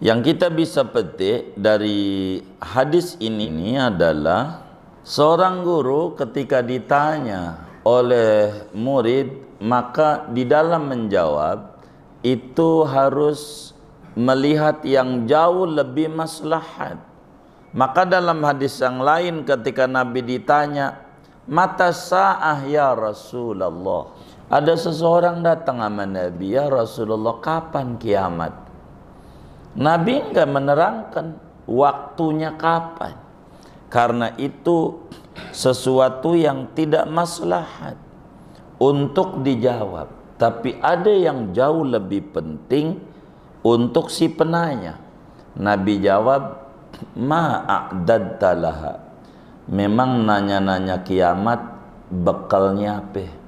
Yang kita bisa petik dari hadis ini adalah seorang guru ketika ditanya oleh murid, maka di dalam menjawab itu harus melihat yang jauh lebih maslahat. Maka dalam hadis yang lain ketika Nabi ditanya, "Mata sa'ah ya Rasulullah?" Ada seseorang datang sama Nabi, "Ya Rasulullah, kapan kiamat?" Nabi enggak menerangkan waktunya kapan. Karena itu sesuatu yang tidak maslahat untuk dijawab. Tapi ada yang jauh lebih penting untuk si penanya. Nabi jawab, "Ma'a'dadta laha." Memang nanya-nanya kiamat bekalnya apa?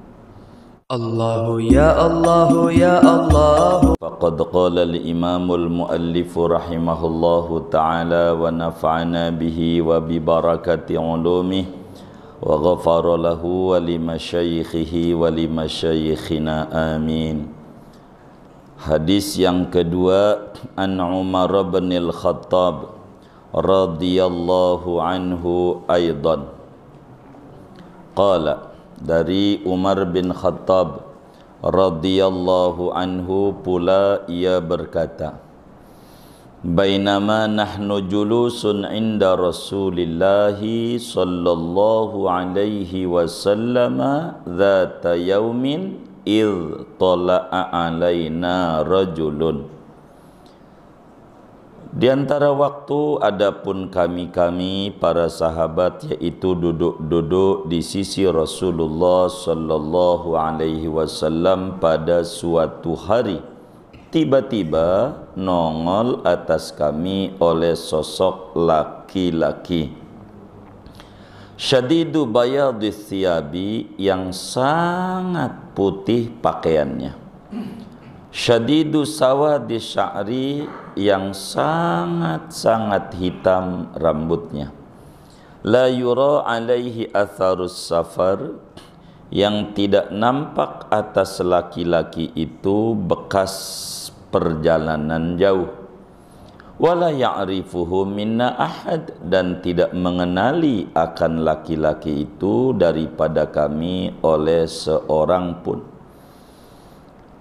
Allahu ya Allahu ya Allah. Faqad qala al-imamul muallif rahimahullahu ta'ala wa nafa'ana bihi wa bi barakati ulumih wa ghafara lahu wa li masyaikhihi wa li masyaikhina amin. Hadis yang kedua, an Umar bin al-Khattab radhiyallahu anhu aidan qala, dari Umar bin Khattab radhiyallahu anhu pula ia berkata, "Bainama nahnu julusun inda Rasulillah sallallahu alaihi wasallam dzata yaumin idh tala'a alaina rajulun." Di antara waktu adapun kami para sahabat, yaitu duduk-duduk di sisi Rasulullah sallallahu alaihi wasallam pada suatu hari, tiba-tiba nongol atas kami oleh sosok laki-laki. Syadidu bayadis thiyabi, yang sangat putih pakaiannya. Syadidu sawadi sya'ri, yang sangat-sangat hitam rambutnya. La yura alaihi atharus safar, yang tidak nampak atas laki-laki itu bekas perjalanan jauh. Wala ya'rifuhu minna ahad, dan tidak mengenali akan laki-laki itu daripada kami oleh seorang pun.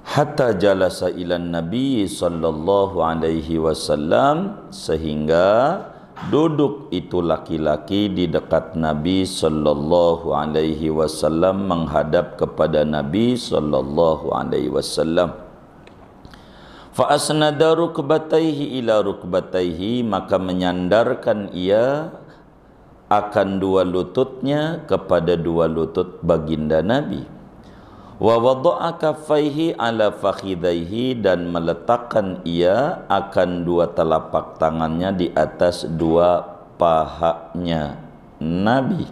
Hatta jalasa ilan Nabi sallallahu alaihi wasallam, sehingga duduk itu laki-laki di dekat Nabi sallallahu alaihi wasallam, menghadap kepada Nabi sallallahu alaihi wasallam. Fa asnada rukbatayhi ila rukbatayhi, maka menyandarkan ia akan dua lututnya kepada dua lutut baginda Nabi. Wa wada'a kaffaihi ala fakhidaihi, dan meletakkan ia akan dua telapak tangannya di atas dua pahanya Nabi.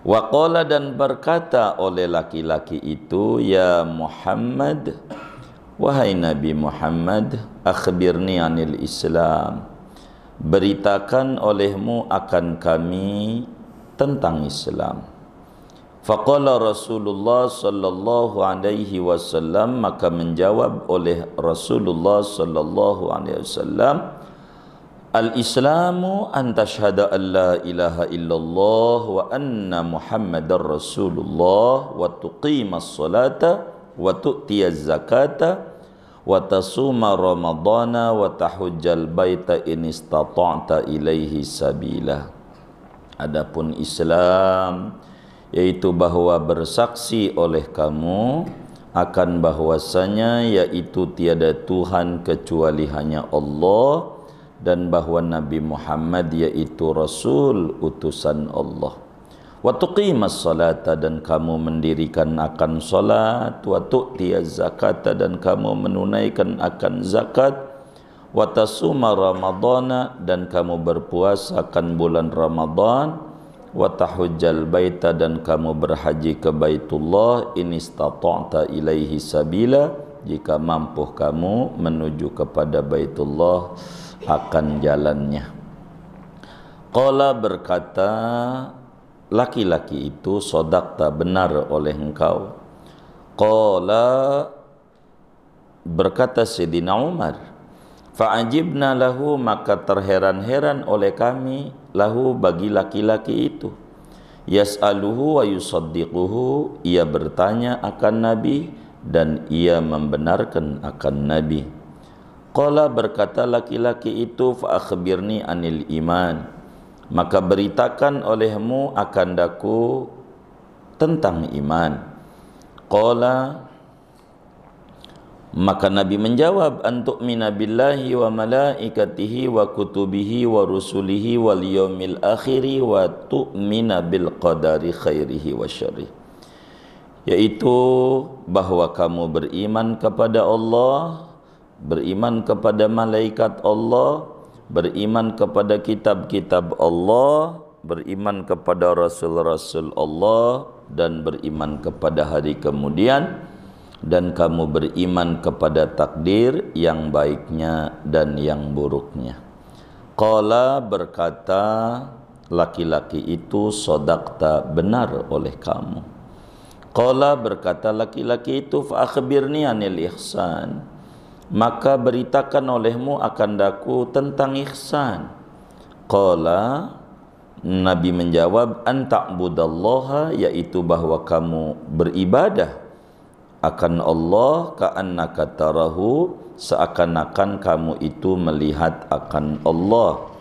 Wa qala, dan berkata oleh laki-laki itu, "Ya Muhammad, wahai Nabi Muhammad, akhbirni anil Islam, beritakan olehmu akan kami tentang Islam." Faqala Rasulullah sallallahu alaihi wasallam, maka menjawab oleh Rasulullah sallallahu alaihi wasallam, "Al-Islamu an tashhada an la ilaha illallah wa anna Muhammadar Rasulullah wa tuqimas salata wa tu'tiyaz zakata wa tasuma ramadana wa tahujjal baita in istata'ta ilaihi sabila." Adapun Islam, yaitu bahwa bersaksi oleh kamu akan bahwasanya yaitu tiada Tuhan kecuali hanya Allah, dan bahwa Nabi Muhammad yaitu Rasul utusan Allah. Wa tuqimas salata, dan kamu mendirikan akan salat. Wa tu'tiyaz zakata, dan kamu menunaikan akan zakat. Wa tasuma ramadana, dan kamu berpuasa akan bulan Ramadan. Wa tahujjal baita, dan kamu berhaji ke Baitullah, in istata'ta ilaihi sabila, jika mampu kamu menuju kepada Baitullah akan jalannya. Qala, berkata laki-laki itu, "Shadaqta, benar oleh engkau." Qala, berkata Sayyidina Umar, Fa'ajibna lahu, maka terheran-heran oleh kami lahu bagi laki-laki itu. Yas'aluhu wa yusaddiquhu, ia bertanya akan Nabi dan ia membenarkan akan Nabi. Qala, berkata laki-laki itu, fa akhbirni anil iman, maka beritakan olehmu akan daku tentang iman. Qala, maka Nabi menjawab, antu'mina billahi wa malaikatihi wa kutubihi wa rusulihi wal yaumil akhiri wa tu'mina bil qadari khairihi wa syarrihi, yaitu bahwa kamu beriman kepada Allah, beriman kepada malaikat Allah, beriman kepada kitab-kitab Allah, beriman kepada rasul-rasul Allah, dan beriman kepada hari kemudian, dan kamu beriman kepada takdir yang baiknya dan yang buruknya. Qala, berkata laki-laki itu, sodaqta, benar oleh kamu. Qala, berkata laki-laki itu, fa akhbirni anil ihsan, maka beritakan olehmu akan daku tentang ihsan. Qala, Nabi menjawab, anta'budallaha, yaitu bahwa kamu beribadah akan Allah, ka'annaka tarahu, seakan-akan kamu itu melihat akan Allah.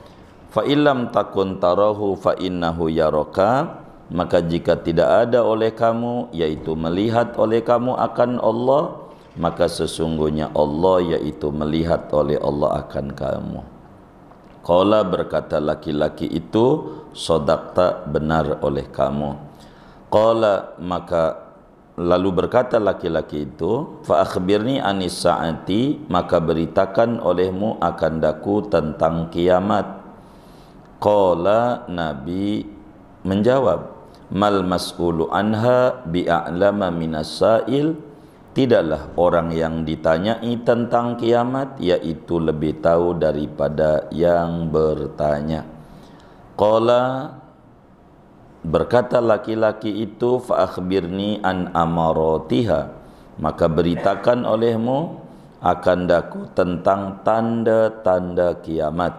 Fa illam takun tarahu fa innahu yaraka, maka jika tidak ada oleh kamu, yaitu melihat oleh kamu akan Allah, maka sesungguhnya Allah, yaitu melihat oleh Allah akan kamu. Qala, berkata laki-laki itu, sodaqta, benar oleh kamu. Qala, maka lalu berkata laki-laki itu, fa akhbirni anis saati, maka beritakan olehmu akan daku tentang kiamat. Qala, Nabi menjawab, mal mas'ulu anha bi'a'lama minas sa'il, tidaklah orang yang ditanyai tentang kiamat yaitu lebih tahu daripada yang bertanya. Qala, berkata laki-laki itu, fa akhbirni an amaratiha, maka beritakan olehmu akan daku tentang tanda-tanda kiamat.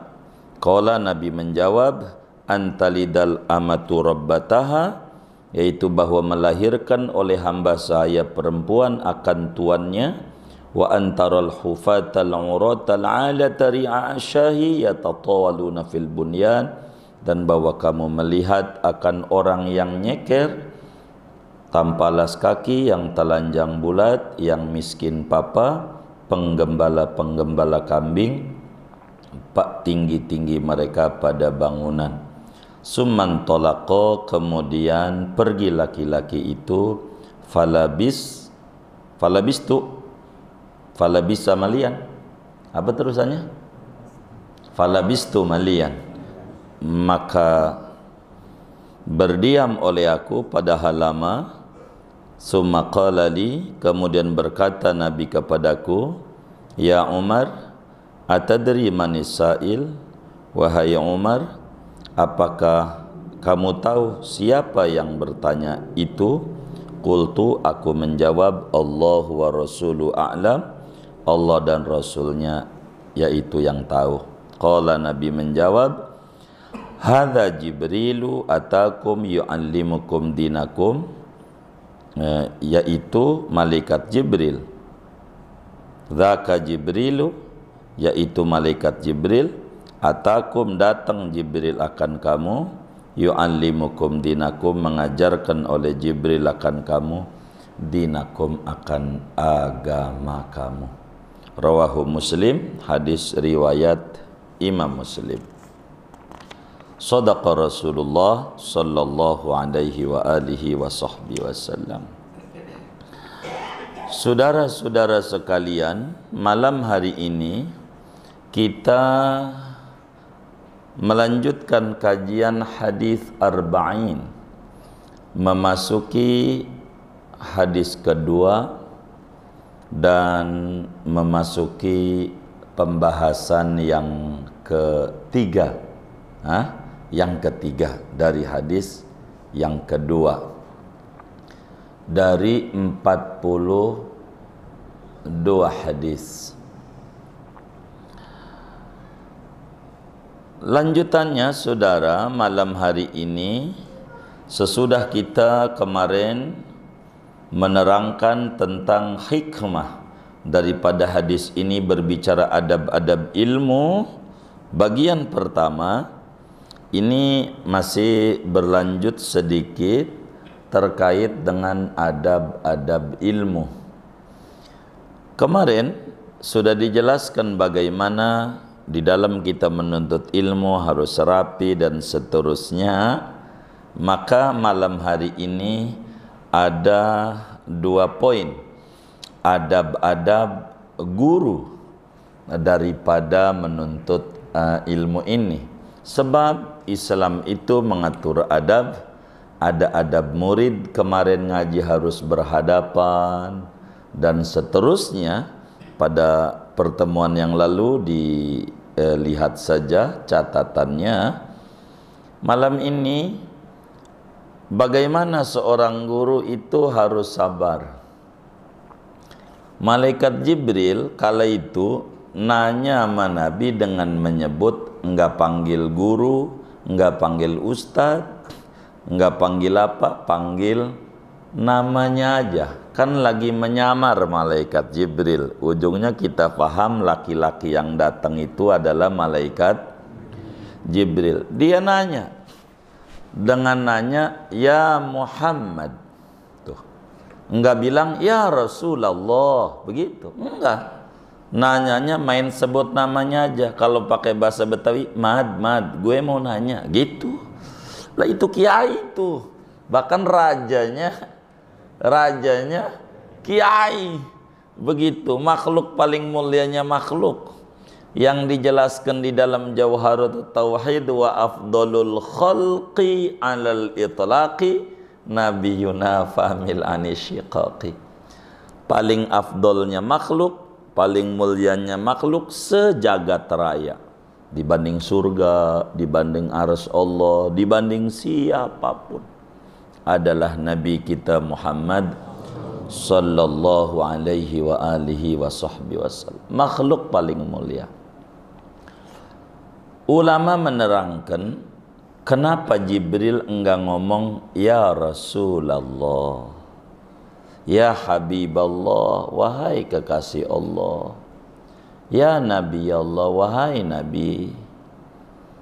Qala, Nabi menjawab, antalidal amatu rabbataha, yaitu bahwa melahirkan oleh hamba sahaya perempuan akan tuannya, wa antaral hufatal uratal alata ri'asyahi yatatawaluna fil bunyan, dan bahwa kamu melihat akan orang yang nyeker tanpa alas kaki, yang telanjang bulat, yang miskin papa, penggembala-penggembala kambing, pak tinggi-tinggi mereka pada bangunan. Summan tolaqa, kemudian pergi laki-laki itu, falabisa malian. Apa terusannya? Falabistu malian, maka berdiam oleh aku padahal lama. Summa qala li, kemudian berkata Nabi kepadaku, ya Umar, atadri manis sa'il, wahai Umar, apakah kamu tahu siapa yang bertanya itu? Qultu, aku menjawab, Allah wa rasulu a'lam, Allah dan Rasulnya yaitu yang tahu. Qala, Nabi menjawab, hadza Jibrilu atakum yu'allimukum dinakum, yaitu malaikat Jibril. Dzaka Jibrilu, yaitu malaikat Jibril, atakum, datang Jibril akan kamu, yu'allimukum dinakum, mengajarkan oleh Jibril akan kamu, dinakum, akan agama kamu. Rawahu Muslim, hadis riwayat Imam Muslim. Shadaqa Rasulullah sallallahu alaihi wa alihi wa sahbihi wasallam. Saudara-saudara sekalian, malam hari ini kita melanjutkan kajian hadis arba'in, memasuki hadis kedua dan memasuki pembahasan yang ketiga. Yang ketiga dari hadis yang kedua dari 42 hadis. Lanjutannya saudara, malam hari ini sesudah kita kemarin menerangkan tentang hikmah daripada hadis ini berbicara adab-adab ilmu, bagian pertama ini masih berlanjut sedikit terkait dengan adab-adab ilmu. Kemarin sudah dijelaskan bagaimana di dalam kita menuntut ilmu harus rapi dan seterusnya. Maka malam hari ini ada 2 poin adab-adab guru daripada menuntut ilmu ini. Sebab Islam itu mengatur adab. Ada adab murid, kemarin ngaji harus berhadapan dan seterusnya. Pada pertemuan yang lalu dilihat saja catatannya. Malam ini bagaimana seorang guru itu harus sabar. Malaikat Jibril kala itu nanya sama Nabi dengan menyebut, enggak panggil guru, enggak panggil ustadz, enggak panggil apa, panggil namanya aja. Kan lagi menyamar malaikat Jibril. Ujungnya kita paham laki-laki yang datang itu adalah malaikat Jibril. Dia nanya, dengan nanya ya Muhammad. Tuh. Enggak bilang ya Rasulullah, begitu. Enggak. Nanyanya main sebut namanya aja. Kalau pakai bahasa Betawi, mad, gue mau nanya, gitu. Lah itu kiai itu. Bahkan rajanya kiai, begitu. Makhluk paling mulianya makhluk yang dijelaskan di dalam Jawharut Tauhid, wa afdalul khalqi alal itlaqi nabiyuna famil anisyiqaqi. Paling afdolnya makhluk, paling mulianya makhluk sejagat raya, dibanding surga, dibanding arsy Allah, dibanding siapapun adalah Nabi kita Muhammad sallallahu alaihi wa alihi wa sahbihi wasallam. Makhluk paling mulia. Ulama menerangkan kenapa Jibril enggak ngomong ya Rasulullah, ya Habiballah, wahai kekasih Allah, ya Nabi Allah, wahai Nabi,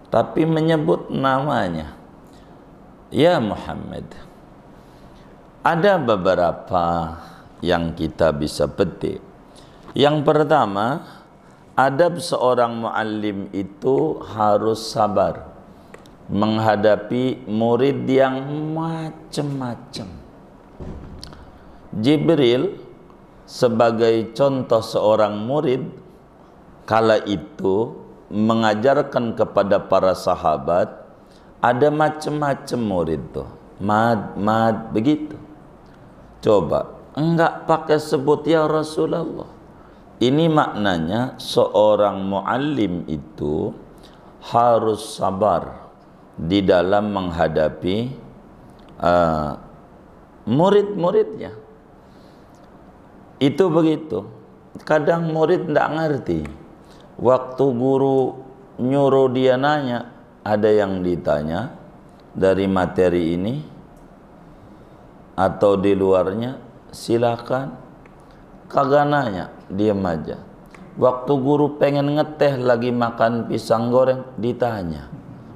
tapi menyebut namanya ya Muhammad. Ada beberapa yang kita bisa petik. Yang pertama, adab seorang muallim itu harus sabar menghadapi murid yang macam-macam. Jibril sebagai contoh seorang murid kala itu mengajarkan kepada para sahabat, ada macam-macam murid tuh. Mad begitu. Coba, enggak pakai sebut ya Rasulullah. Ini maknanya seorang muallim itu harus sabar di dalam menghadapi murid-muridnya. Itu begitu. Kadang murid enggak ngerti. Waktu guru nyuruh dia nanya, ada yang ditanya dari materi ini atau di luarnya, silakan. Kagak nanya, diam aja. Waktu guru pengen ngeteh lagi makan pisang goreng, ditanya,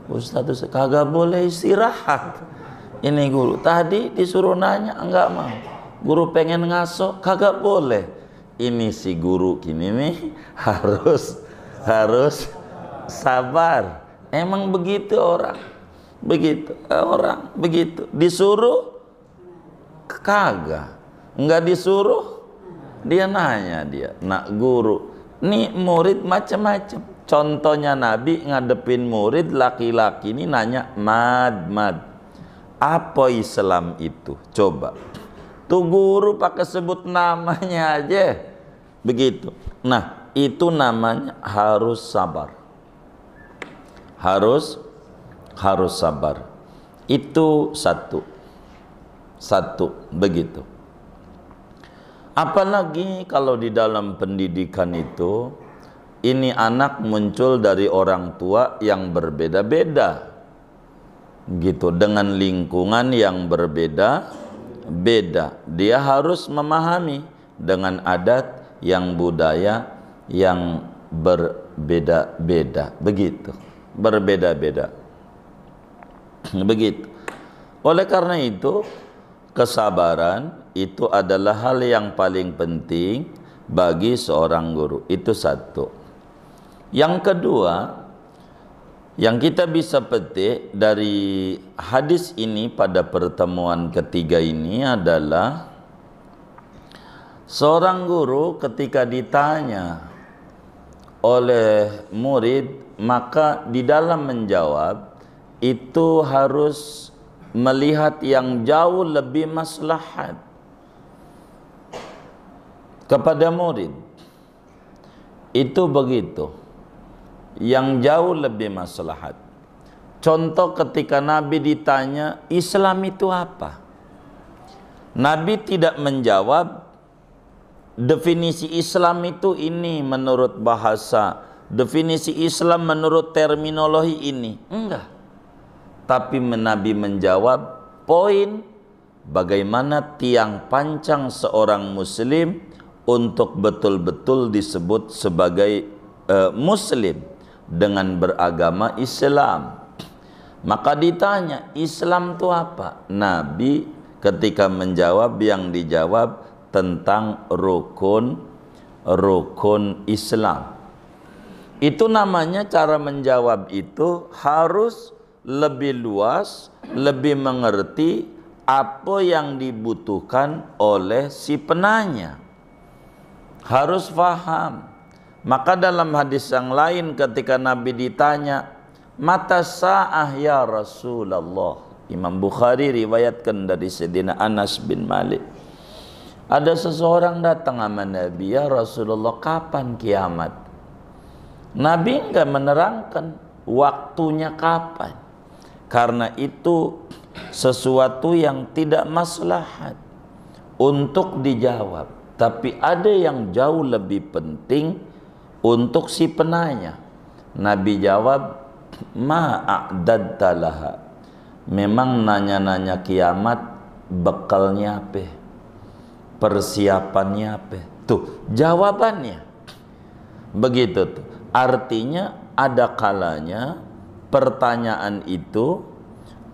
Ustaz, kagak boleh istirahat. Ini guru tadi disuruh nanya, enggak mau. Guru pengen ngaso, kagak boleh. Ini si guru kini nih harus sabar. Emang begitu orang, begitu disuruh kagak, enggak disuruh dia nanya, dia nak guru. Nih murid macam-macam. Contohnya Nabi ngadepin murid laki-laki ini nanya mad. Apa Islam itu? Coba. Tuh guru pakai sebut namanya aja. Begitu. Nah, itu namanya harus sabar. Harus sabar. Itu satu begitu. Apalagi kalau di dalam pendidikan itu ini anak muncul dari orang tua yang berbeda-beda, gitu, dengan lingkungan yang berbeda-beda. Dia harus memahami dengan adat yang budaya yang berbeda-beda, begitu, berbeda-beda, begitu. Oleh karena itu, kesabaran itu adalah hal yang paling penting bagi seorang guru. Itu satu. Yang kedua, yang kita bisa petik dari hadis ini pada pertemuan ketiga ini adalah seorang guru ketika ditanya oleh murid, maka di dalam menjawab itu harus melihat yang jauh lebih maslahat kepada murid. Itu begitu, yang jauh lebih maslahat. Contoh ketika Nabi ditanya, Islam itu apa? Nabi tidak menjawab, definisi Islam itu ini menurut bahasa, definisi Islam menurut terminologi ini. Enggak. Tapi Nabi menjawab poin bagaimana tiang pancang seorang muslim untuk betul-betul disebut sebagai muslim dengan beragama Islam. Maka ditanya, Islam itu apa? Nabi ketika menjawab, yang dijawab tentang rukun Islam. Itu namanya cara menjawab itu harus lebih luas, lebih mengerti apa yang dibutuhkan oleh si penanya. Harus faham. Maka dalam hadis yang lain ketika Nabi ditanya, mata sa'ah ya Rasulullah, Imam Bukhari riwayatkan dari Sayyidina Anas bin Malik, ada seseorang datang sama Nabi, ya Rasulullah, kapan kiamat? Nabi enggak menerangkan waktunya kapan, karena itu sesuatu yang tidak maslahat untuk dijawab. Tapi ada yang jauh lebih penting untuk si penanya. Nabi jawab, ma'a'dadta laha. Memang nanya-nanya kiamat, bekalnya apa? Persiapannya apa? Tuh, jawabannya. Begitu tuh. Artinya ada kalanya pertanyaan itu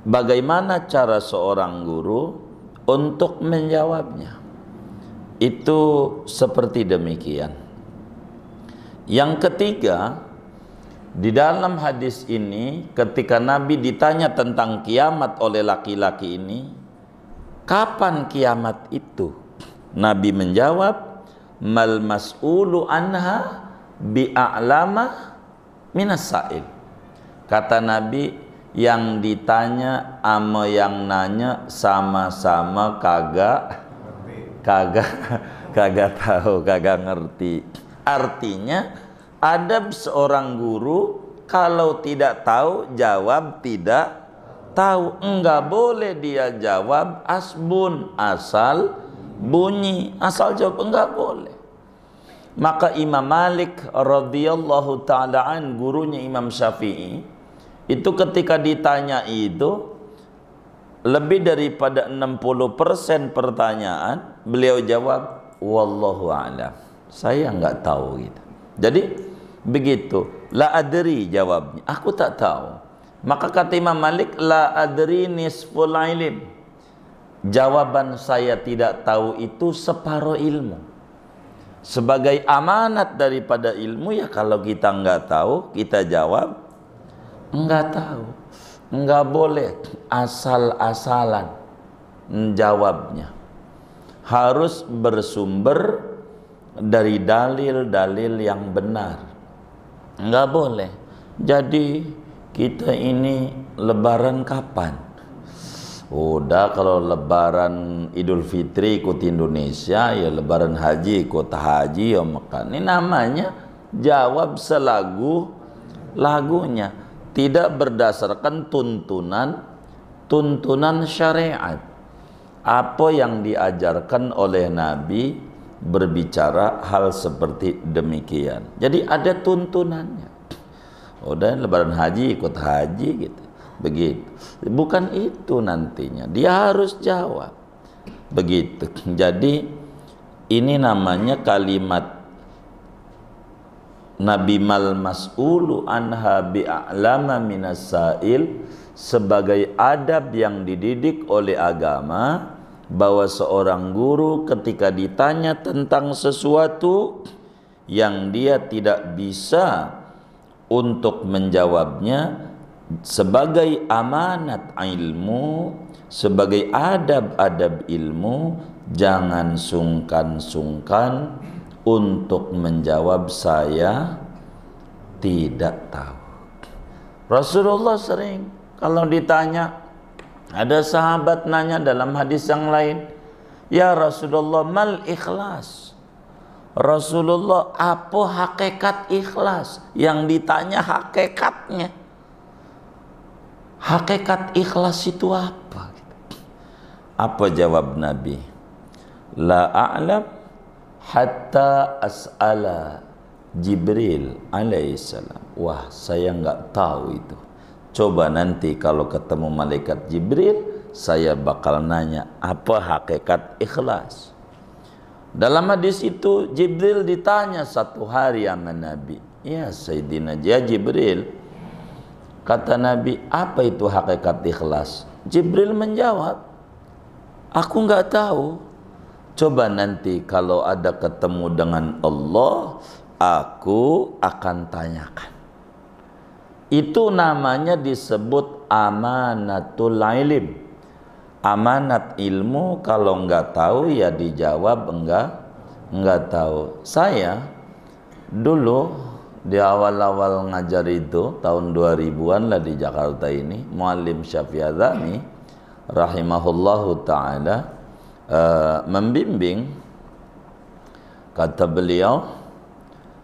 bagaimana cara seorang guru untuk menjawabnya. Itu seperti demikian. Yang ketiga, di dalam hadis ini ketika Nabi ditanya tentang kiamat oleh laki-laki ini, kapan kiamat itu? Nabi menjawab, mal mas'ulu anha bi'a'lama minas sa'il. Kata Nabi, yang ditanya sama yang nanya sama-sama kagak tahu, kagak ngerti. Artinya ada seorang guru kalau tidak tahu jawab tidak tahu. Enggak boleh dia jawab asbun, asal bunyi, asal jawab, enggak boleh. Maka Imam Malik radhiyallahu ta'ala an, gurunya Imam Syafi'i, itu ketika ditanya itu lebih daripada 60% pertanyaan beliau jawab wallahu a'lam, saya enggak tahu gitu. Jadi begitu, la adri jawabnya, aku tak tahu. Maka kata Imam Malik, la adri nisful ilim, jawaban saya tidak tahu itu separuh ilmu. Sebagai amanat daripada ilmu, ya kalau kita enggak tahu, kita jawab enggak tahu. Enggak boleh asal-asalan menjawabnya. Harus bersumber dari dalil-dalil yang benar. Enggak boleh. Jadi kita ini lebaran kapan? Udah, kalau lebaran Idul Fitri ikut Indonesia, ya lebaran haji ikut haji ya Mekah. Ini namanya jawab selagu lagunya, tidak berdasarkan tuntunan syariat. Apa yang diajarkan oleh Nabi berbicara hal seperti demikian. Jadi ada tuntunannya. Udah lebaran haji ikut haji gitu. Begitu. Bukan itu nantinya. Dia harus jawab. Begitu. Jadi ini namanya kalimat Nabi mal mas'ulu anha bi'a'lama minas sa'il, sebagai adab yang dididik oleh agama, bahwa seorang guru ketika ditanya tentang sesuatu yang dia tidak bisa untuk menjawabnya, sebagai amanat ilmu, sebagai adab-adab ilmu, jangan sungkan-sungkan untuk menjawab saya tidak tahu. Rasulullah sering kalau ditanya, ada sahabat nanya dalam hadis yang lain, ya Rasulullah, mal ikhlas? Rasulullah, apa hakikat ikhlas? Yang ditanya hakikatnya. Hakikat ikhlas itu apa? Apa jawab Nabi? La a'lam hatta as'ala Jibril alaihissalam. Wah, saya enggak tahu itu. Coba nanti kalau ketemu malaikat Jibril, saya bakal nanya apa hakikat ikhlas. Dalam hadis itu Jibril ditanya satu hari sama Nabi, ya Sayyidina ya Jibril, kata Nabi, apa itu hakikat ikhlas? Jibril menjawab, aku enggak tahu. Coba nanti kalau ada ketemu dengan Allah, aku akan tanyakan. Itu namanya disebut amanatul ilm. Amanat ilmu, kalau enggak tahu ya dijawab enggak tahu. Saya dulu di awal-awal ngajar itu tahun 2000-an lah di Jakarta ini, Muallim Syafi'i Adzami rahimahullahu taala membimbing. Kata beliau,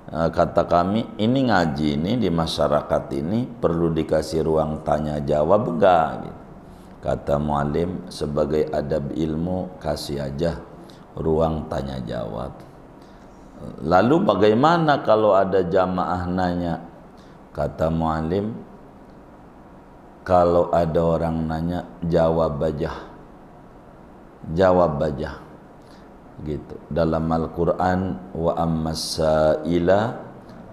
kata kami, ini ngaji ini di masyarakat ini perlu dikasih ruang tanya jawab enggak gitu. Kata muallim, sebagai adab ilmu kasih aja ruang tanya jawab. Lalu bagaimana kalau ada jamaah nanya? Kata muallim, kalau ada orang nanya jawab aja. Jawab aja gitu. Dalam Al-Quran, wa ammas sa'ila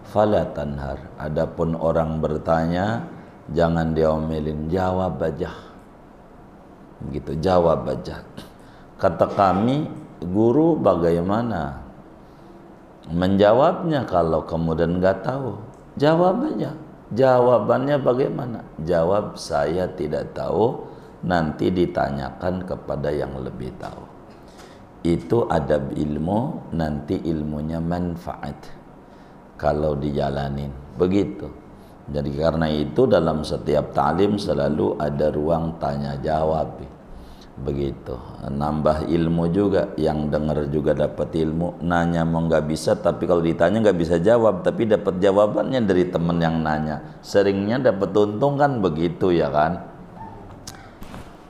fala tanhar, adapun orang bertanya jangan diomelin, jawab aja gitu, jawab aja. Kata kami, guru bagaimana menjawabnya kalau kemudian nggak tahu? Jawab aja. Jawabannya bagaimana? Jawab, saya tidak tahu, nanti ditanyakan kepada yang lebih tahu. Itu adab ilmu, nanti ilmunya manfaat kalau dijalanin. Begitu. Jadi karena itu dalam setiap ta'lim selalu ada ruang tanya jawab. Begitu. Nambah ilmu juga, yang dengar juga dapat ilmu. Nanya mau nggak bisa, tapi kalau ditanya nggak bisa jawab, tapi dapat jawabannya dari teman yang nanya. Seringnya dapat untung kan, begitu ya kan?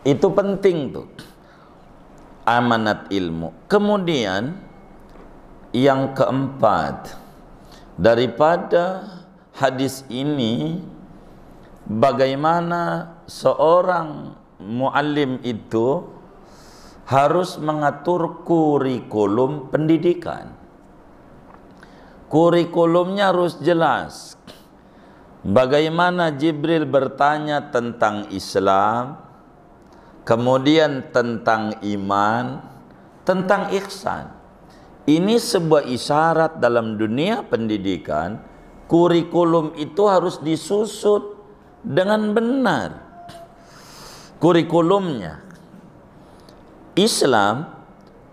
Itu penting tuh, amanat ilmu. Kemudian yang keempat, daripada hadis ini, bagaimana seorang muallim itu harus mengatur kurikulum pendidikan. Kurikulumnya harus jelas. Bagaimana Jibril bertanya tentang Islam, kemudian tentang iman, tentang ihsan. Ini sebuah isyarat dalam dunia pendidikan. Kurikulum itu harus disusun dengan benar. Kurikulumnya Islam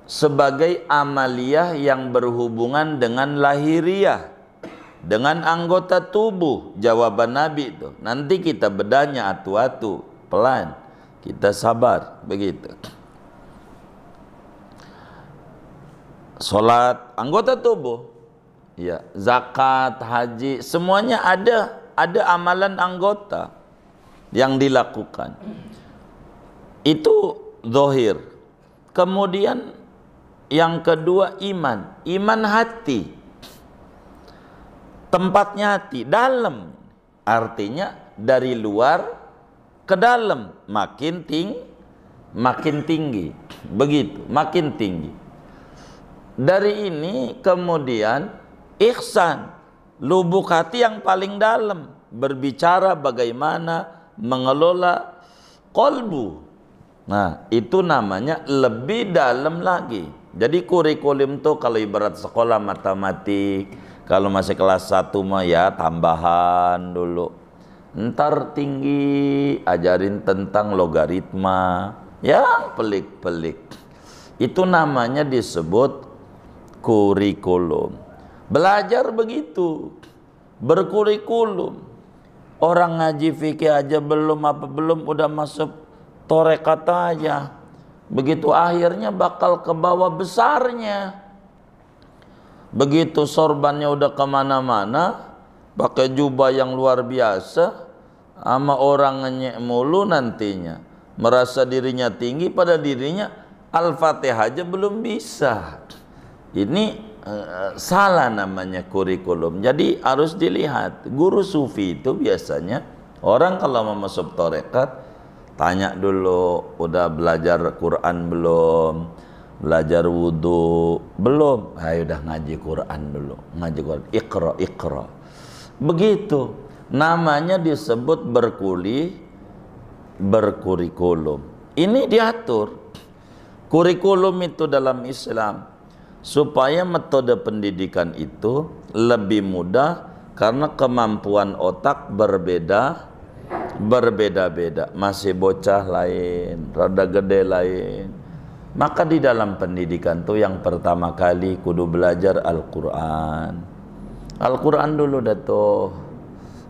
sebagai amaliyah yang berhubungan dengan lahiriah, dengan anggota tubuh. Jawaban Nabi itu nanti kita bedanya atu-atu, pelan. Kita sabar, begitu. Salat, anggota tubuh. Ya, zakat, haji, semuanya ada amalan anggota yang dilakukan. Itu zahir. Kemudian Yang kedua iman. Iman hati. Tempatnya hati, dalam. Artinya dari luar ke dalam makin tinggi. Begitu, makin tinggi. Dari ini kemudian ihsan, lubuk hati yang paling dalam, berbicara bagaimana mengelola kolbu. Nah, itu namanya lebih dalam lagi. Jadi kurikulum tuh kalau ibarat sekolah matematik, kalau masih kelas 1 mah ya tambahan dulu. Ntar tinggi ajarin tentang logaritma, ya pelik-pelik. Itu namanya disebut kurikulum. Belajar begitu, berkurikulum. Orang ngaji fikih aja belum udah masuk torekat aja. Begitu akhirnya bakal ke bawah besarnya. Begitu sorbannya udah kemana-mana, pakai jubah yang luar biasa, sama orang ngenyek mulu nantinya, merasa dirinya tinggi, pada dirinya Al-Fatihah aja belum bisa. Ini salah namanya kurikulum. Jadi harus dilihat. Guru sufi itu biasanya orang kalau mau masuk tarekat tanya dulu, udah belajar Quran belum, belajar wudhu belum, ayo udah ngaji Quran dulu, ngaji Quran, ikra. Begitu namanya disebut berkurikulum. Ini diatur kurikulum itu dalam Islam supaya metode pendidikan itu lebih mudah, karena kemampuan otak berbeda-beda. Masih bocah lain, rada gede lain. Maka di dalam pendidikan tuh yang pertama kali kudu belajar Al-Quran. Al-Quran dulu datuh,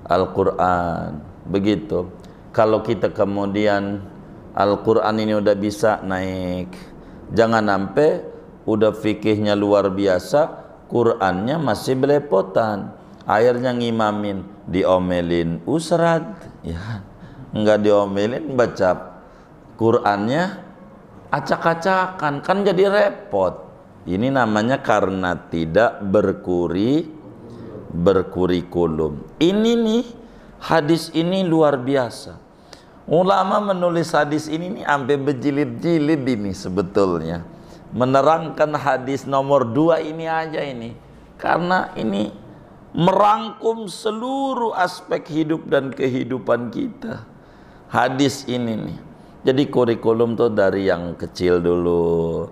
Al-Quran. Begitu. Kalau kita kemudian Al-Quran ini udah bisa naik, jangan sampai udah fikihnya luar biasa, Qurannya masih belepotan. Akhirnya ngimamin, diomelin usrat, ya, enggak diomelin, baca Qurannya acak-acakan, kan jadi repot. Ini namanya karena tidak berkurikulum. Ini nih, hadis ini luar biasa. Ulama menulis hadis ini nih sampai berjilid-jilid ini sebetulnya, menerangkan hadis nomor 2 ini aja ini, karena ini merangkum seluruh aspek hidup dan kehidupan kita. Hadis ini nih. Jadi kurikulum tuh dari yang kecil dulu,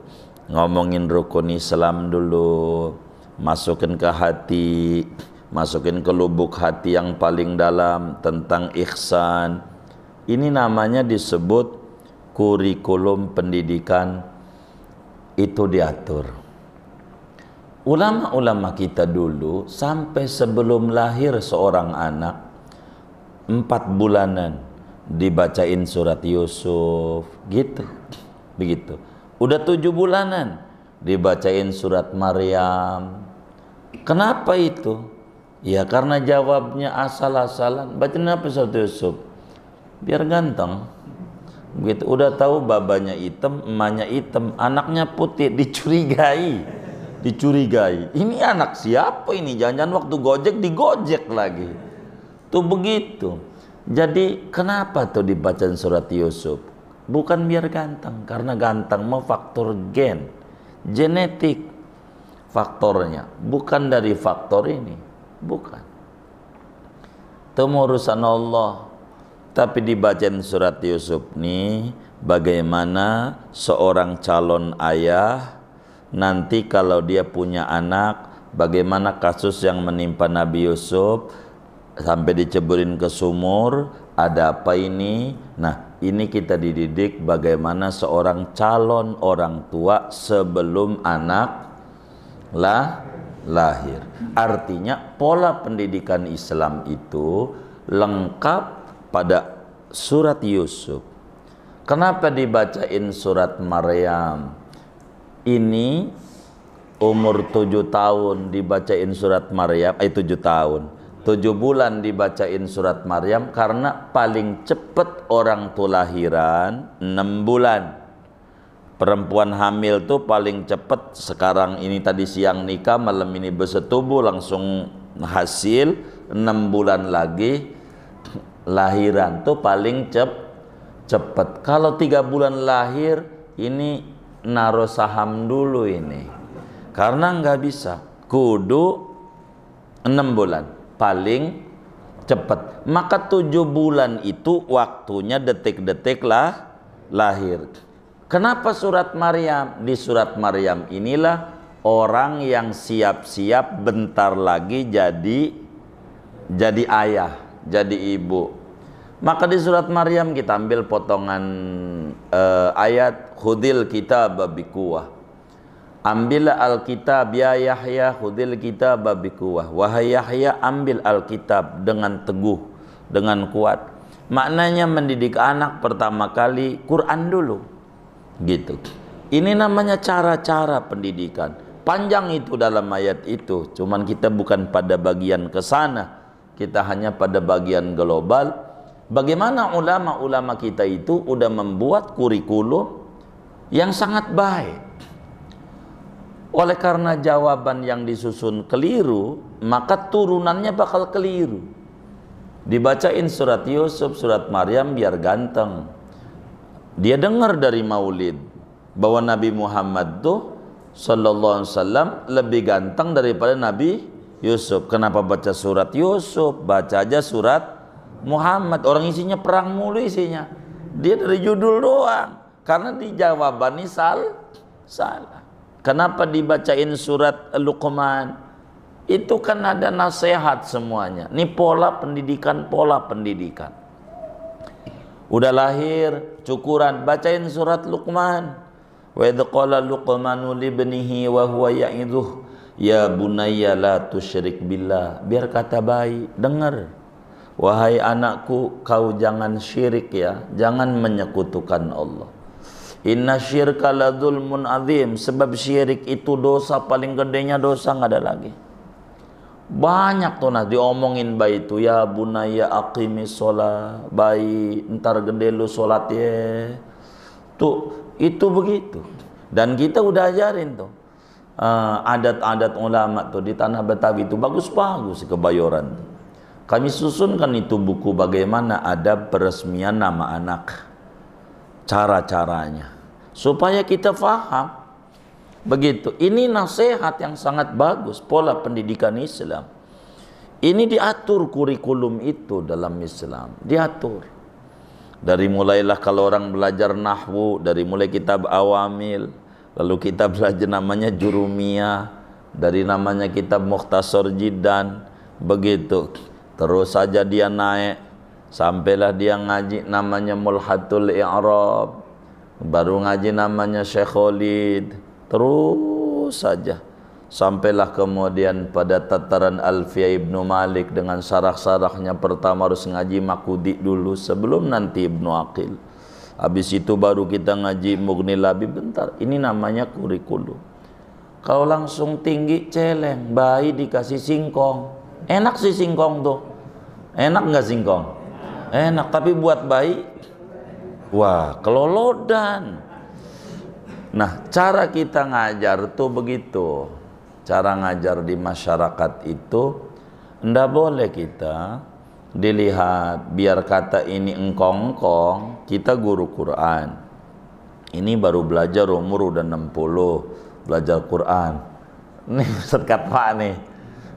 ngomongin rukun Islam dulu, masukin ke hati, masukin ke lubuk hati yang paling dalam tentang ihsan. Ini namanya disebut kurikulum pendidikan, itu diatur. Ulama-ulama kita dulu sampai sebelum lahir seorang anak 4 bulanan dibacain surat Yusuf, gitu, begitu. Udah 7 bulanan dibacain surat Maryam. Kenapa itu? Ya karena jawabnya asal-asalan. Bacain apa surat Yusuf? Biar ganteng. Begitu. Udah tahu babanya hitam, emaknya hitam, anaknya putih, dicurigai. Ini anak siapa ini? Jangan-jangan waktu gojek digojek lagi. Tuh begitu. Jadi kenapa tuh dibacain surat Yusuf? Bukan biar ganteng, karena ganteng mau faktor genetik faktornya, bukan dari faktor ini, bukan. Itu urusan Allah. Tapi dibacain surat Yusuf nih, bagaimana seorang calon ayah nanti kalau dia punya anak, bagaimana kasus yang menimpa Nabi Yusuf sampai diceburin ke sumur, ada apa ini? Nah, ini kita dididik bagaimana seorang calon orang tua sebelum anak lahir. Artinya pola pendidikan Islam itu lengkap pada surat Yusuf. Kenapa dibacain surat Maryam? Ini umur 7 tahun dibacain surat Maryam, 7 tahun. 7 bulan dibacain surat Maryam karena paling cepat orang tuh lahiran 6 bulan. Perempuan hamil tuh paling cepat sekarang ini, tadi siang nikah, malam ini bersetubuh langsung hasil, 6 bulan lagi lahiran tuh paling cepat. Kalau 3 bulan lahir ini naruh saham dulu ini, karena nggak bisa, kudu 6 bulan paling cepat. Maka 7 bulan itu waktunya detik-detik lahir. Kenapa surat Maryam? Di surat Maryam inilah orang yang siap-siap bentar lagi jadi ayah, jadi ibu. Maka di surat Maryam kita ambil potongan ayat, khudil kitab bikuwah. Ambillah Alkitab ya Yahya, khudil kitab bikuwah. Wahai Yahya, ambil Alkitab dengan teguh, dengan kuat. Maknanya mendidik anak pertama kali Quran dulu. Gitu. Ini namanya cara-cara pendidikan. Panjang itu dalam ayat itu. Cuman kita bukan pada bagian ke sana. Kita hanya pada bagian global. Bagaimana ulama-ulama kita itu udah membuat kurikulum yang sangat baik. Oleh karena jawaban yang disusun keliru, maka turunannya bakal keliru. Dibacain surat Yusuf, surat Maryam biar ganteng. Dia dengar dari Maulid bahwa Nabi Muhammad tuh sallallahu alaihi wasallam lebih ganteng daripada Nabi Yusuf. Kenapa baca surat Yusuf? Baca aja surat Muhammad. Orang isinya perang mulu isinya. Dia dari judul doang. Karena di jawabannya salah. Kenapa dibacain surat Luqman? Itu kan ada nasihat semuanya. Ini pola pendidikan. Udah lahir, cukuran, bacain surat Luqman. Wa idh qala Luqmanu libnihi wa huwa ya'idhuh ya bunayya la tusyrik billah. Biar kata bayi, dengar. Wahai anakku, kau jangan syirik ya, jangan menyekutukan Allah. Inna syirka la dzulmun azim. Sebab syirik itu dosa paling gedenya, dosa nggak ada lagi. Banyak tuh nah diomongin bayi itu, ya bunaya aqimis sholat, bayi ntar gede lu sholat ya. Tuh itu begitu. Dan kita udah ajarin tuh adat-adat ulama tuh di tanah Betawi itu bagus-bagus, Kebayoran. Kami susunkan itu buku bagaimana adab peresmian nama anak, cara-caranya supaya kita faham. Begitu. Ini nasihat yang sangat bagus, pola pendidikan Islam. Ini diatur kurikulum itu dalam Islam, diatur. Dari mulailah kalau orang belajar nahwu, dari mulai kitab Awamil, lalu kita belajar namanya Jurumiyah, dari namanya kitab Mukhtasar Jiddan, begitu. Terus saja dia naik, sampailah dia ngaji namanya Mulhatul I'rab, baru ngaji namanya Syekh Khalid. Terus saja sampailah kemudian pada tataran Alfiyah Ibnu Malik dengan syarah-syarahnya. Pertama harus ngaji Makudi dulu sebelum nanti Ibnu Aqil. Habis itu baru kita ngaji Mughni Labib. Bentar, ini namanya kurikulum. Kalau langsung tinggi celeng, bayi dikasih singkong. Enak sih singkong tuh. Enak nggak singkong? Enak, tapi buat bayi, wah kelolodan. Nah, cara kita ngajar tuh begitu. Cara ngajar di masyarakat itu ndak boleh kita dilihat biar kata ini engkong-engkong, kita guru Quran. Ini baru belajar umur udah 60, belajar Quran. Nih Ustaz Katwa nih.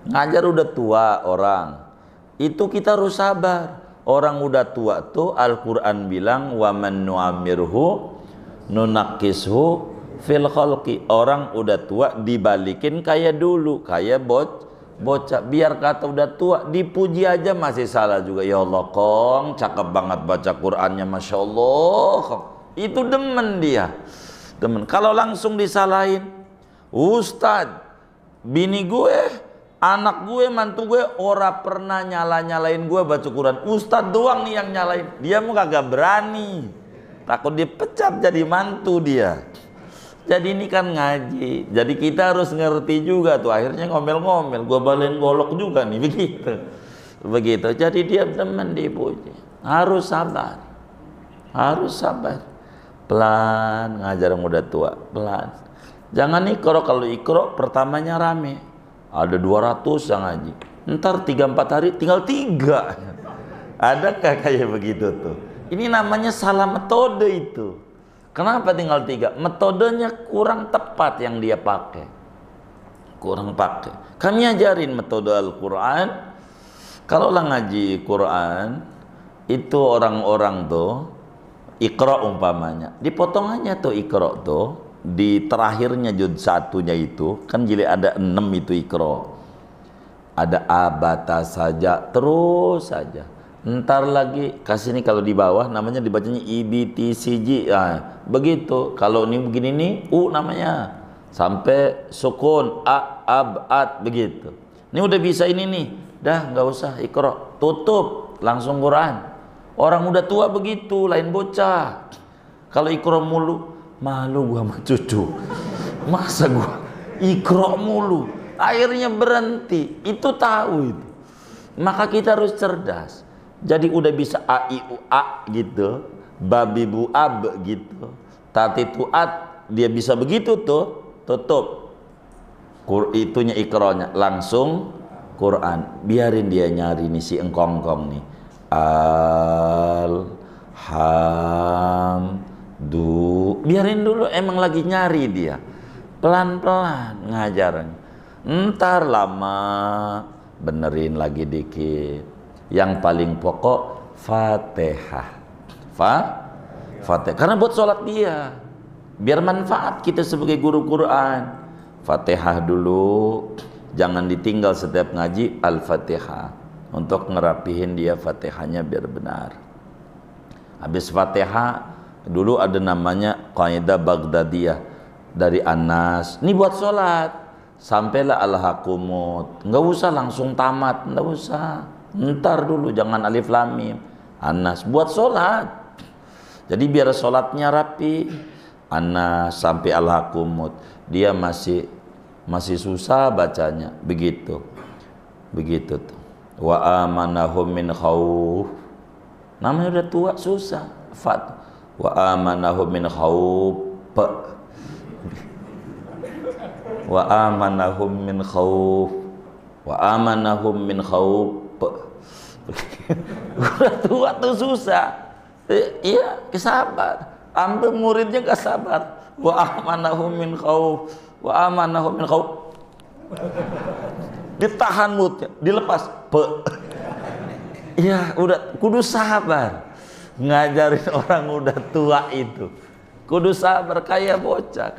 Ngajar udah tua orang. Itu kita harus sabar. Orang udah tua tuh Al-Quran bilang wa man nu'amirhu nunakishu fil khalqi. Orang udah tua dibalikin kayak dulu, kayak bocah. Biar kata udah tua dipuji aja masih salah juga. Ya Allah Kong, cakep banget baca Qurannya, Masya Allah Kong. Itu demen dia, demen. Kalau langsung disalahin, Ustadz, bini gue, anak gue, mantu gue ora pernah nyalain gue baca Quran. Ustadz doang nih yang nyalain. Dia mau kagak berani, takut dipecat jadi mantu dia. Jadi ini kan ngaji, jadi kita harus ngerti juga tuh. Akhirnya ngomel-ngomel, gue balen golok juga nih, begitu. Jadi dia teman dipuji, harus sabar, harus sabar. pelan, ngajar yang udah tua, pelan. Jangan ikro, kalau ikro pertamanya rame, ada 200 yang ngaji, ntar 3-4 hari tinggal 3. Adakah kayak begitu tuh? Ini namanya salah metode itu. Kenapa tinggal 3? Metodenya kurang tepat yang dia pakai, kurang pakai. Kami ajarin metode Al-Quran. Kalau lah ngaji Quran itu orang-orang tuh Iqra umpamanya, dipotongannya tuh Iqra tuh di terakhirnya juz 1-nya itu kan jilid ada 6 itu Iqra, ada abata saja terus saja. Ntar lagi kasih nih, kalau di bawah namanya dibacanya IBTCG, nah, begitu. Kalau ini begini nih namanya sampai sukun abad begitu. Ini udah bisa ini nih, dah nggak usah Iqra, tutup langsung Quran. Orang udah tua begitu, lain bocah. Kalau Iqra mulu, malu gua sama cucu. Masa gua Iqra mulu, akhirnya berhenti. Itu tahu itu. Maka kita harus cerdas. Jadi udah bisa a i u a gitu, babi bu ab gitu, tati tuat, dia bisa begitu tuh, tutup. Itunya Iqranya langsung Quran. Biarin dia nyari nih si engkong-engkong nih. Biarin dulu, emang lagi nyari dia. Pelan-pelan ngajarin. Ntar lama benerin lagi dikit. Yang paling pokok Fatihah. Fatihah. Karena buat sholat dia, biar manfaat kita sebagai guru Quran. Fatihah dulu, jangan ditinggal setiap ngaji Al-Fatihah, untuk ngerapihin dia Fatihahnya biar benar. Habis Fatihah dulu ada namanya Qaidah Baghdadiyah dari Anas. Ini buat sholat. Sampailah Al-Hakumut. Nggak usah langsung tamat, nggak usah. Ntar dulu, jangan Alif Lam Mim. Anas buat sholat. Jadi biar sholatnya rapi. Anas sampai Al-Hakumut. Dia masih susah bacanya. Begitu tuh. Wa amanahum min khauf. Namanya udah tua susah. Wa amanahum min khauf. Wa amanahum min khauf. Wa amanahum min khauf. Udah tua tuh susah. Iya, kesabar. Ambil muridnya gak sabar. Wa amanahum min khauf. Wa amanahum min khauf. Ditahan moodnya, dilepas ya udah, kudu sabar ngajarin orang udah tua itu, kudu sabar kayak bocah.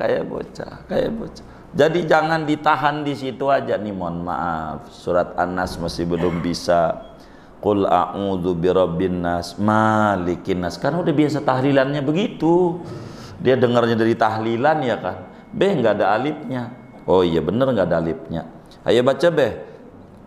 Jadi jangan ditahan di situ aja nih. Mohon maaf, surat An-Nas masih belum bisa. Qul a'udzu birabbin nas malikin nas, karena udah biasa tahlilannya begitu, dia dengarnya dari tahlilan ya kan. Nggak ada alifnya. Oh iya bener, nggak ada alifnya. Ayo baca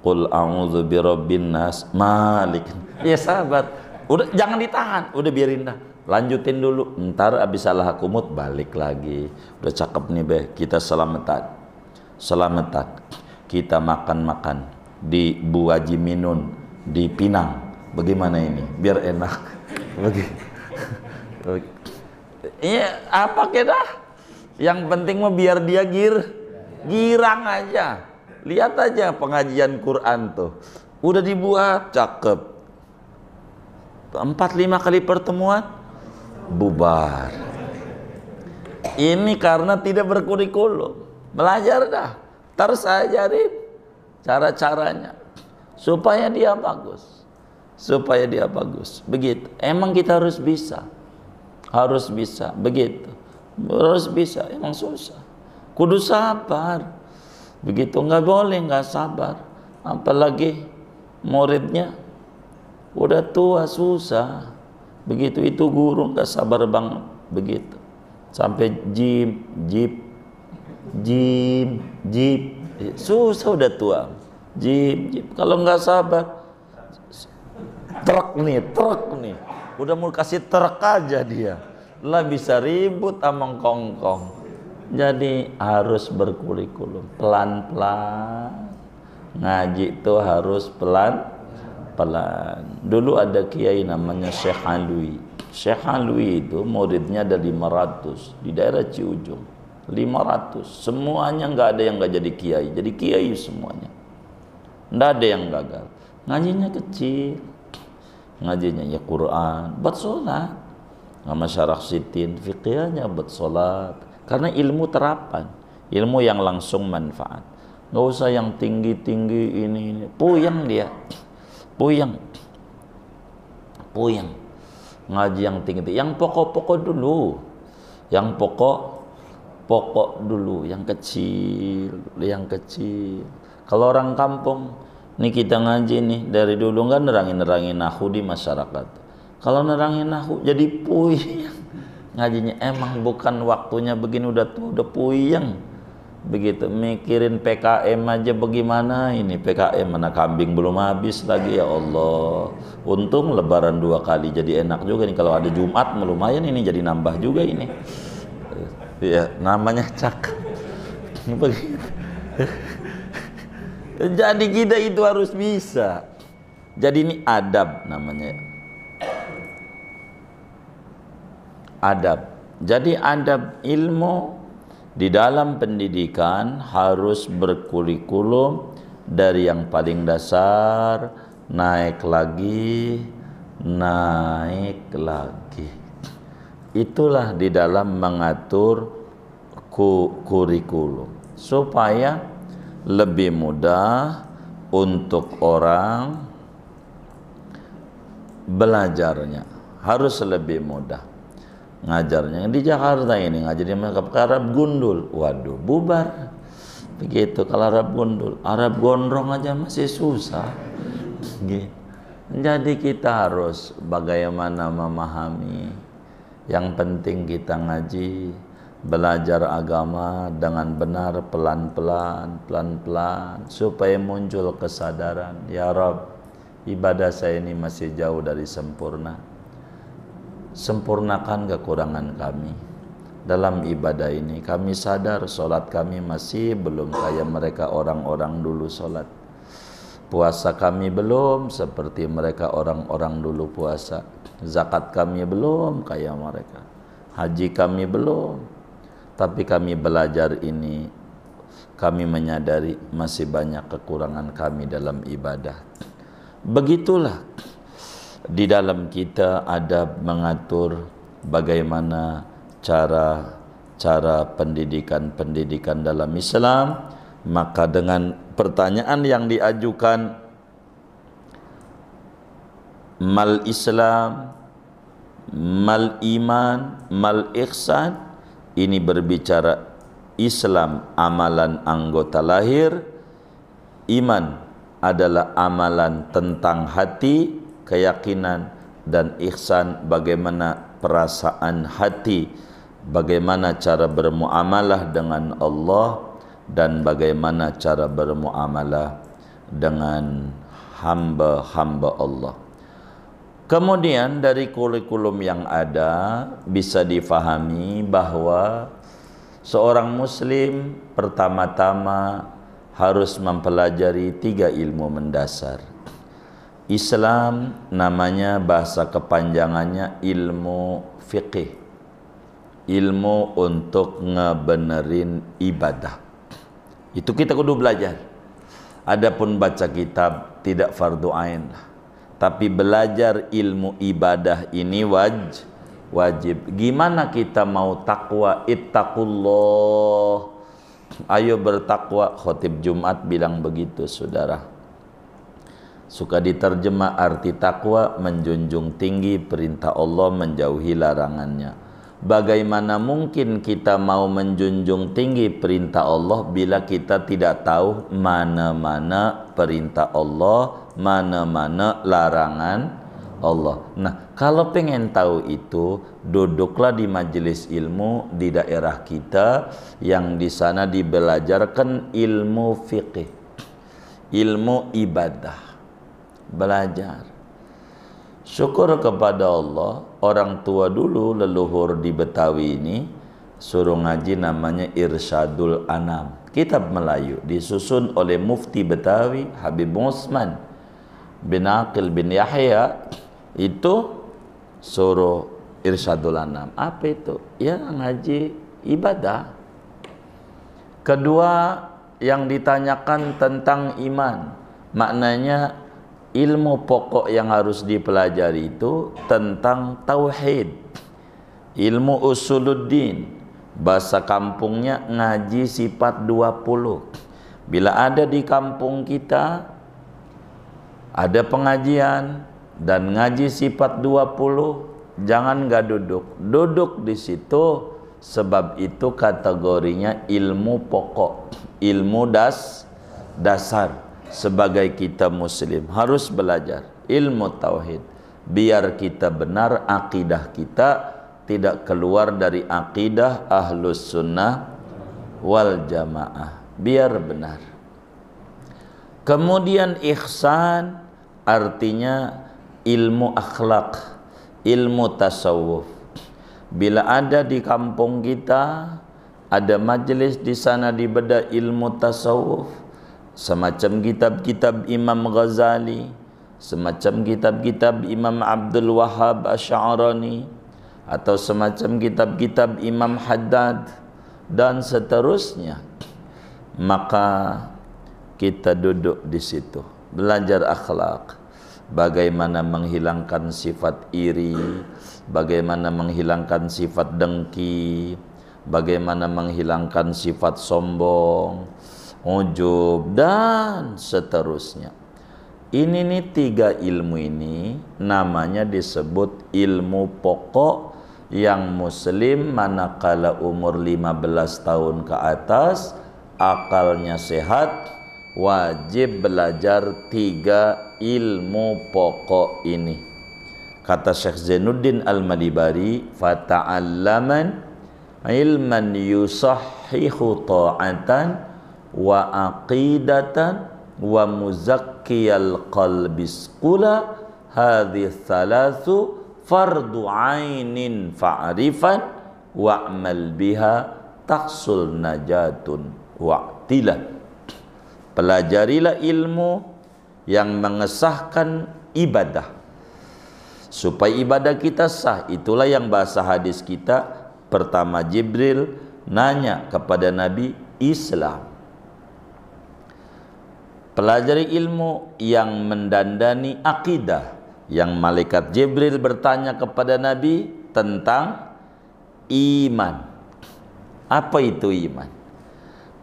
Qul a'udzu birabbin nas malik. Ya sahabat, udah jangan ditahan, udah biarin dah. Lanjutin dulu, ntar abis Al-Hakumut balik lagi. Udah cakep nih kita selamatan. Kita makan di Bu Haji Minun di Pinang. Bagaimana ini? Biar enak. Iya, apa dah? Yang penting mah biar dia girang aja. Lihat aja pengajian Quran tuh, udah dibuat cakep. 4-5 kali pertemuan bubar. Ini karena tidak berkurikulum. Belajar dah, terus ajarin cara-caranya supaya dia bagus. Begitu. Emang kita harus bisa begitu. Harus bisa, emang susah. Kudu sabar. Begitu, nggak boleh nggak sabar. Apalagi muridnya udah tua, susah. Begitu, itu guru nggak sabar banget. Begitu sampai jim susah, udah tua. Jim kalau nggak sabar, truk nih udah mau kasih truk aja dia lah, bisa ribut sama kongkong. Jadi harus berkurikulum, pelan-pelan. Ngaji itu harus pelan-pelan. Dulu ada kiai namanya Syekh Alwi. Syekh Alwi itu muridnya ada 500 di daerah Ciujung. 500, semuanya nggak ada yang nggak jadi kiai, jadi kiai semuanya. Nggak ada yang gagal. Ngajinya kecil, ngajinya ya Quran, buat sholat, sama syarah sitin, fikihnya buat sholat. Karena ilmu terapan, ilmu yang langsung manfaat. Nggak usah yang tinggi-tinggi ini. Puyeng dia, puyeng. Ngaji yang tinggi, yang pokok-pokok dulu, yang pokok dulu, yang kecil. Kalau orang kampung, nih kita ngaji nih dari dulu nggak nerangin nahu di masyarakat. Kalau nerangin nahu jadi puyeng. Ngajinya emang bukan waktunya begini, udah puyeng. Begitu mikirin PKM aja bagaimana ini PKM, mana kambing belum habis lagi, ya Allah. Untung lebaran 2 kali jadi enak juga nih, kalau ada Jumat lumayan ini jadi nambah juga ini. Ya namanya cakep. Begitu. Jadi kita itu harus bisa. Jadi ini adab namanya. Adab. Jadi adab ilmu di dalam pendidikan harus berkurikulum dari yang paling dasar naik lagi. Itulah di dalam mengatur kurikulum supaya lebih mudah untuk orang belajarnya, harus lebih mudah ngajarnya. Di Jakarta ini ngajar di Arab Gundul, waduh bubar begitu. Kalau Arab Gundul, Arab Gondrong aja masih susah gitu. Jadi kita harus bagaimana memahami. Yang penting kita ngaji, belajar agama dengan benar, pelan-pelan supaya muncul kesadaran, ya Rabb, ibadah saya ini masih jauh dari sempurna. Sempurnakan kekurangan kami dalam ibadah ini. Kami sadar sholat kami masih belum kayak mereka orang-orang dulu sholat. Puasa kami belum seperti mereka orang-orang dulu puasa. Zakat kami belum kayak mereka. Haji kami belum. Tapi kami belajar ini, kami menyadari masih banyak kekurangan kami dalam ibadah. Begitulah di dalam kita adab mengatur bagaimana cara pendidikan dalam Islam. Maka dengan pertanyaan yang diajukan, mal Islam, mal iman, mal ihsan, ini berbicara Islam amalan anggota lahir, iman adalah amalan tentang hati, keyakinan, dan ihsan bagaimana perasaan hati, bagaimana cara bermuamalah dengan Allah, dan bagaimana cara bermuamalah dengan hamba-hamba Allah. Kemudian dari kurikulum yang ada bisa difahami bahwa seorang muslim pertama-tama harus mempelajari 3 ilmu mendasar. Islam namanya bahasa kepanjangannya ilmu fiqih, ilmu untuk ngebenerin ibadah. Itu kita kudu belajar. Adapun baca kitab tidak fardu ain lah. Tapi belajar ilmu ibadah ini wajib. Gimana kita mau takwa? Ittaqullah. Ayo bertakwa. Khotib Jumat bilang begitu, saudara. Suka diterjemah arti takwa, menjunjung tinggi perintah Allah, menjauhi larangannya. Bagaimana mungkin kita mau menjunjung tinggi perintah Allah bila kita tidak tahu mana-mana perintah Allah, mana-mana larangan Allah. Nah, kalau pengen tahu itu, duduklah di majelis ilmu di daerah kita yang di sana dibelajarkan ilmu fiqih, ilmu ibadah. Belajar. Syukur kepada Allah, orang tua dulu leluhur di Betawi ini suruh ngaji namanya Irsyadul Anam, kitab Melayu disusun oleh Mufti Betawi Habib Usman bin Aqil bin Yahya. Itu suruh Irsyadul Anam. Apa itu? Ya ngaji ibadah. Kedua, yang ditanyakan tentang iman. Maknanya ilmu pokok yang harus dipelajari itu tentang tauhid. Ilmu usuluddin. Bahasa kampungnya ngaji sifat 20. Bila ada di kampung kita ada pengajian dan ngaji sifat 20, jangan nggak duduk. Duduk di situ, sebab itu kategorinya ilmu pokok, ilmu dasar. Sebagai kita muslim harus belajar ilmu tauhid, biar kita benar, akidah kita tidak keluar dari akidah ahlus sunnah wal jamaah, biar benar. Kemudian ihsan artinya ilmu akhlak, ilmu tasawuf. Bila ada di kampung kita ada majelis di sana dibedah ilmu tasawuf, semacam kitab-kitab Imam Ghazali, semacam kitab-kitab Imam Abdul Wahhab Asy'arani, atau semacam kitab-kitab Imam Haddad dan seterusnya, maka kita duduk di situ belajar akhlak, bagaimana menghilangkan sifat iri, bagaimana menghilangkan sifat dengki, bagaimana menghilangkan sifat sombong, ujub, dan seterusnya. Ini nih 3 ilmu ini namanya disebut ilmu pokok yang muslim manakala umur 15 tahun ke atas, akalnya sehat, wajib belajar 3 ilmu pokok ini. Kata Syekh Zainuddin Al-Madibari, fata'allaman ilman yusahhihu ta'atan wa aqidatan wa muzakkiyal qalbis qula hadhi thalathu fardu ainin fa'rifan wa'mal biha tahsul najatun wa'tilah. Pelajarilah ilmu yang mengesahkan ibadah supaya ibadah kita sah. Itulah yang bahasa hadis kita. Pertama Jibril nanya kepada Nabi Islam. Pelajari ilmu yang mendandani akidah, yang malaikat Jibril bertanya kepada Nabi tentang iman. Apa itu iman?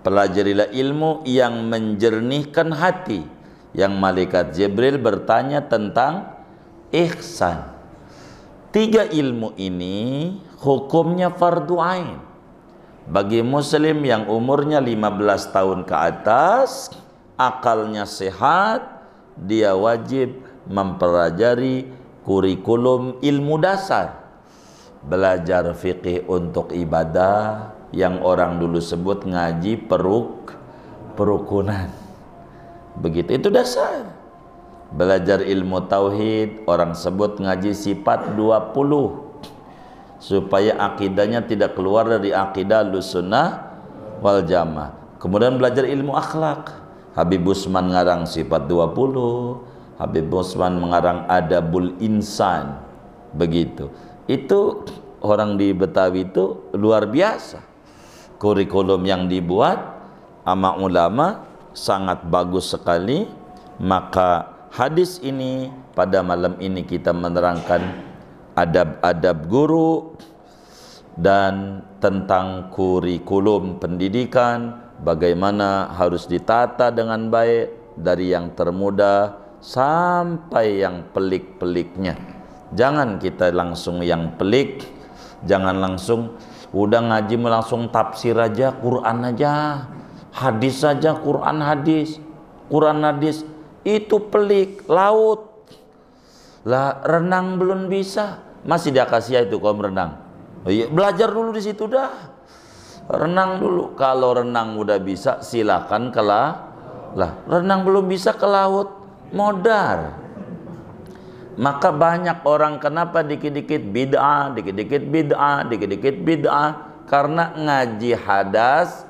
Pelajarilah ilmu yang menjernihkan hati, yang malaikat Jibril bertanya tentang ihsan. 3 ilmu ini hukumnya fardu ain bagi muslim yang umurnya 15 tahun ke atas, akalnya sehat, dia wajib mempelajari kurikulum ilmu dasar. Belajar fikih untuk ibadah, yang orang dulu sebut ngaji perukunan. Begitu, itu dasar. Belajar ilmu tauhid, orang sebut ngaji sifat 20, supaya akidahnya tidak keluar dari akidah Ahlussunnah wal Jamaah. Kemudian belajar ilmu akhlak. Habib Usman ngarang sifat 20, Habib Usman mengarang Adabul Insan. Begitu. Itu orang di Betawi itu luar biasa. Kurikulum yang dibuat sama ulama sangat bagus sekali. Maka hadis ini pada malam ini kita menerangkan adab-adab guru dan tentang kurikulum pendidikan, bagaimana harus ditata dengan baik dari yang termuda sampai yang pelik-peliknya. Jangan kita langsung yang pelik, jangan langsung udah ngaji langsung tafsir aja, Quran aja, hadis saja, Quran hadis, itu pelik, laut lah. Renang belum bisa, masih dia kasih itu kolam renang. Oh iya, belajar dulu di situ dah, renang dulu. Kalau renang udah bisa silakan ke lah, renang belum bisa ke laut, modar. Maka banyak orang kenapa dikit-dikit bid'ah, dikit-dikit bid'ah, dikit-dikit bid'ah, karena ngaji hadas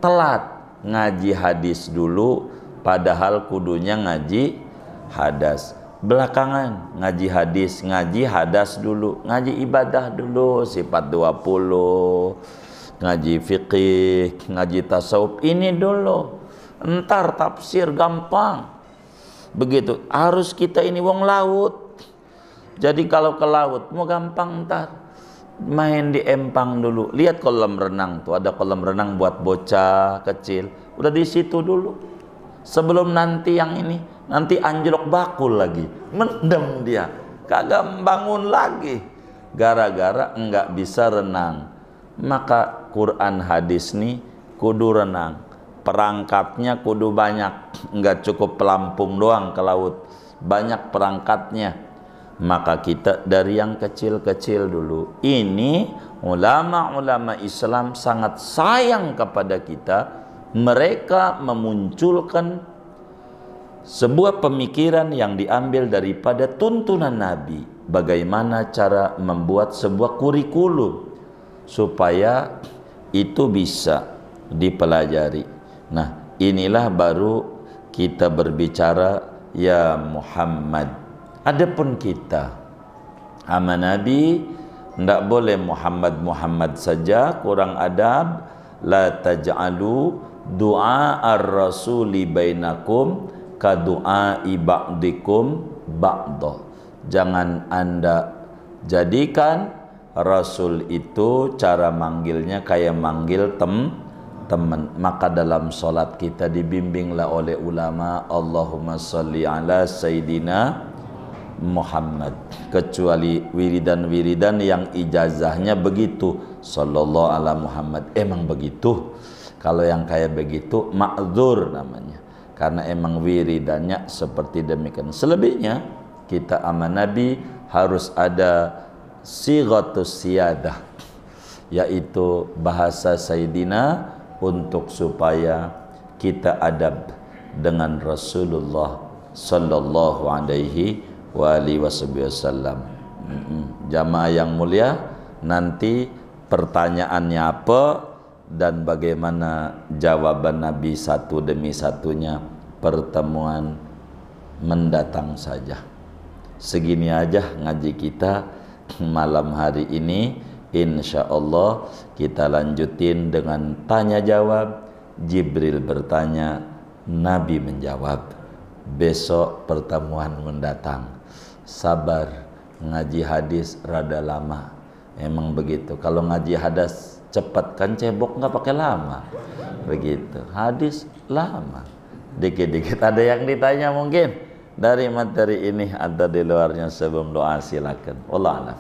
telat, ngaji hadis dulu padahal kudunya ngaji hadas. belakangan ngaji hadis, ngaji hadas dulu, ngaji ibadah dulu, sifat 20, ngaji fikih, ngaji tasawuf ini dulu. Entar tafsir gampang. Begitu, harus kita ini wong laut. Jadi kalau ke laut mau gampang ntar. Main di empang dulu. Lihat kolam renang tuh, ada kolam renang buat bocah kecil. Udah di situ dulu. Sebelum nanti yang ini, nanti anjlok bakul lagi. Mendem dia. Kagak bangun lagi. Gara-gara enggak bisa renang. Maka Quran hadis nih kudu renang. Perangkatnya kudu banyak, enggak cukup pelampung doang ke laut, banyak perangkatnya. Maka kita dari yang kecil-kecil dulu. Ini ulama-ulama Islam sangat sayang kepada kita. Mereka memunculkan sebuah pemikiran yang diambil daripada tuntunan Nabi, bagaimana cara membuat sebuah kurikulum supaya itu bisa dipelajari. Nah, inilah baru kita berbicara ya Muhammad. Adapun kita sama Nabi tidak boleh Muhammad saja, kurang adab. La taj'alu du'a ar-rasuli bainakum ka du'ai ba'dikum ba'da. Jangan Anda jadikan Rasul itu cara manggilnya kayak manggil teman. Maka dalam solat kita dibimbinglah oleh ulama, Allahumma sholli ala Sayyidina Muhammad. Kecuali wiridan-wiridan yang ijazahnya begitu, sallallahu ala Muhammad. Emang begitu. Kalau yang kayak begitu ma'dzur namanya, karena emang wiridannya seperti demikian. Selebihnya kita sama Nabi harus ada sighatus siyadah, yaitu bahasa Sayyidina, untuk supaya kita adab dengan Rasulullah sallallahu alaihi wa alihi wasallam. Jamaah yang mulia, nanti pertanyaannya apa dan bagaimana jawaban Nabi satu demi satunya pertemuan mendatang saja. Segini aja ngaji kita malam hari ini. Insya Allah kita lanjutin dengan tanya jawab. Jibril bertanya, Nabi menjawab. Besok pertemuan mendatang. Sabar, ngaji hadis rada lama. Emang begitu. Kalau ngaji hadis cepat kan cebok nggak pakai lama. Begitu. Hadis lama. Dikit-dikit ada yang ditanya mungkin dari materi ini, ada di luarnya. Sebelum doa silakan. Wallah alam.